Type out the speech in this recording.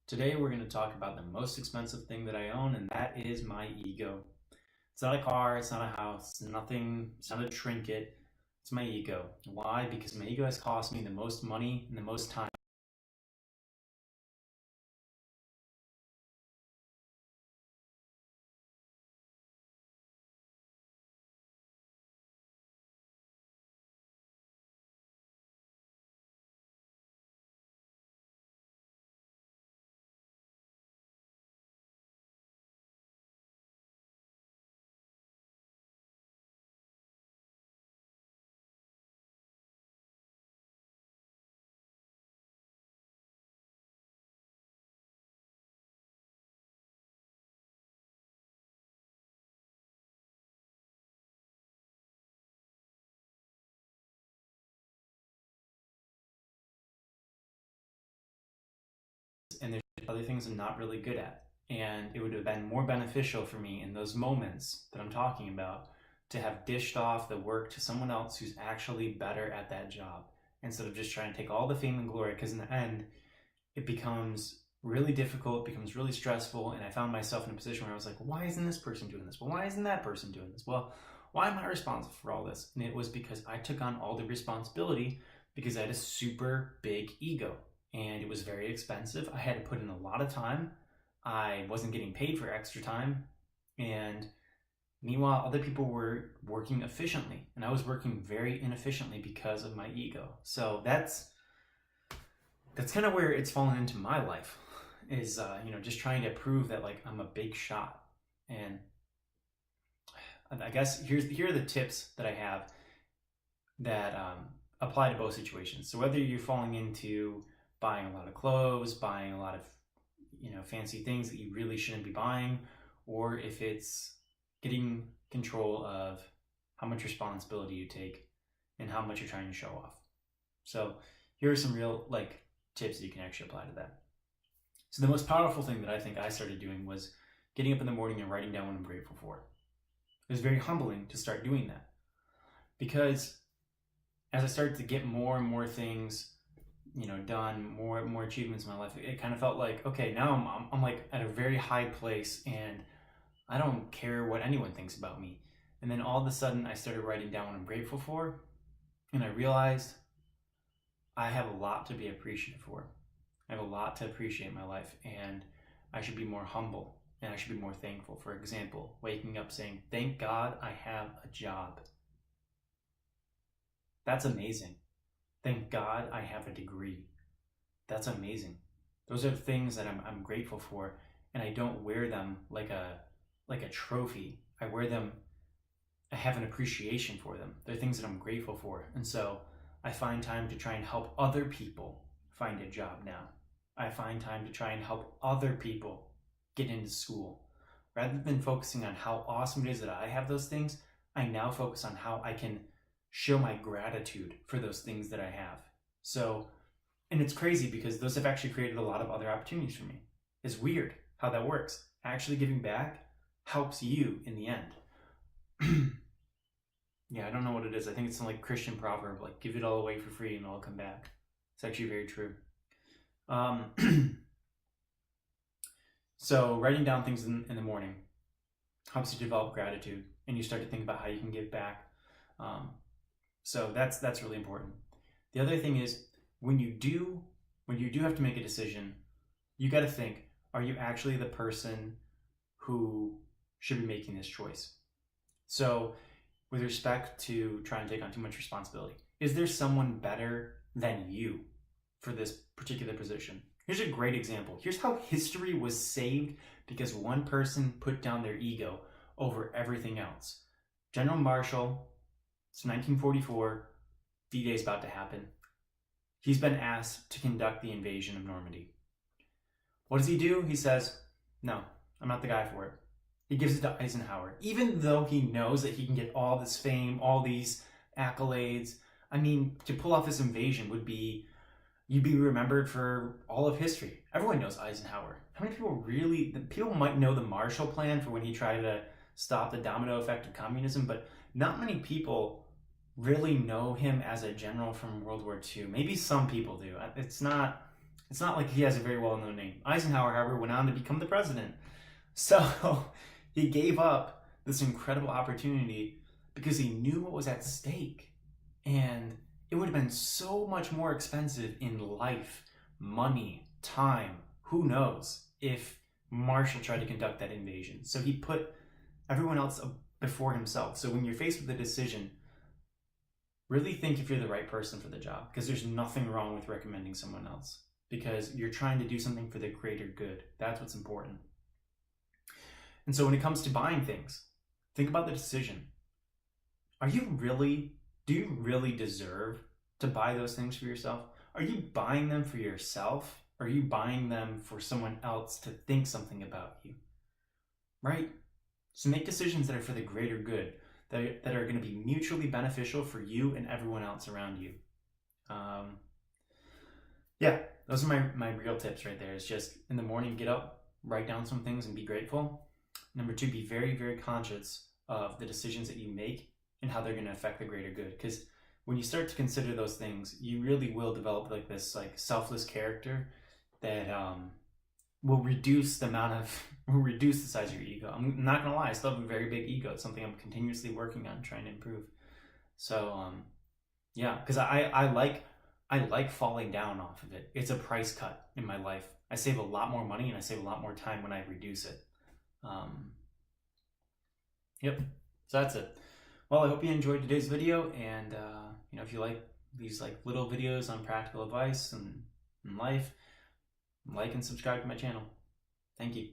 Today we're going to talk about the most expensive thing that I own, and that is my ego. It's not a car, it's not a house, it's nothing, it's not a trinket, it's my ego. Why? Because my ego has cost me the most money and the most time. And there's other things I'm not really good at. And it would have been more beneficial for me in those moments that I'm talking about to have dished off the work to someone else who's actually better at that job instead of just trying to take all the fame and glory. Because in the end, it becomes really difficult, becomes really stressful. And I found myself in a position where I was like, why isn't this person doing this? Well, why isn't that person doing this? Well, why am I responsible for all this? And it was because I took on all the responsibility because I had a super big ego and it was very expensive. I had to put in a lot of time. I wasn't getting paid for extra time. And meanwhile, other people were working efficiently and I was working very inefficiently because of my ego. So that's kind of where it's fallen into my life is just trying to prove that like I'm a big shot. And I guess here are the tips that I have that apply to both situations. So whether you're falling into buying a lot of clothes, buying a lot of fancy things that you really shouldn't be buying, or if it's getting control of how much responsibility you take and how much you're trying to show off. So here are some real tips that you can actually apply to that. So the most powerful thing that I think I started doing was getting up in the morning and writing down what I'm grateful for. It was very humbling to start doing that because as I started to get more and more things, done, more and more achievements in my life, it kind of felt like, okay, now I'm like at a very high place and I don't care what anyone thinks about me. And then all of a sudden I started writing down what I'm grateful for and I realized I have a lot to be appreciative for. I have a lot to appreciate in my life and I should be more humble and I should be more thankful. For example, waking up saying, thank God I have a job. That's amazing. Thank God I have a degree. That's amazing. Those are things that I'm grateful for, and I don't wear them like a trophy. I wear them, I have an appreciation for them. They're things that I'm grateful for. And so I find time to try and help other people find a job now. I find time to try and help other people get into school. Rather than focusing on how awesome it is that I have those things, I now focus on how I can show my gratitude for those things that I have. So, and it's crazy because those have actually created a lot of other opportunities for me. It's weird how that works. Actually giving back helps you in the end. Yeah, I don't know what it is. I think it's some Christian proverb, give it all away for free and it'll come back. It's actually very true. So writing down things in the morning helps you develop gratitude and you start to think about how you can give back. So that's really important. The other thing is when you do have to make a decision, you got to think, are you actually the person who should be making this choice? So with respect to trying to take on too much responsibility, is there someone better than you for this particular position? Here's a great example. Here's how history was saved because one person put down their ego over everything else. General Marshall, it's 1944, D-Day is about to happen. He's been asked to conduct the invasion of Normandy. What does he do? He says, no, I'm not the guy for it. He gives it to Eisenhower, even though he knows that he can get all this fame, all these accolades. I mean, to pull off this invasion you'd be remembered for all of history. Everyone knows Eisenhower. How many people might know the Marshall Plan for when he tried to stop the domino effect of communism, but not many people really know him as a general from World War II. Maybe some people do. It's not It's not like he has a very well-known name. Eisenhower, however, went on to become the president. So he gave up this incredible opportunity because he knew what was at stake. And it would have been so much more expensive in life, money, time, who knows, if Marshall tried to conduct that invasion. So he put everyone else before himself. So when you're faced with a decision, really think if you're the right person for the job, because there's nothing wrong with recommending someone else, because you're trying to do something for the greater good. That's what's important. And so when it comes to buying things, think about the decision. Do you really deserve to buy those things for yourself? Are you buying them for yourself? Or are you buying them for someone else to think something about you? Right? So make decisions that are for the greater good, that are going to be mutually beneficial for you and everyone else around you. Yeah, those are my real tips right there. It's just in the morning, get up, write down some things and be grateful. Number 2, be very, very conscious of the decisions that you make and how they're going to affect the greater good. Because when you start to consider those things, you really will develop like this selfless character that will reduce the size of your ego. I'm not gonna lie, I still have a very big ego. It's something I'm continuously working on, trying to improve. So yeah, because I like falling down off of it. It's a price cut in my life. I save a lot more money and I save a lot more time when I reduce it. Yep. So that's it. Well, I hope you enjoyed today's video, and if you like these little videos on practical advice and life, like and subscribe to my channel. Thank you.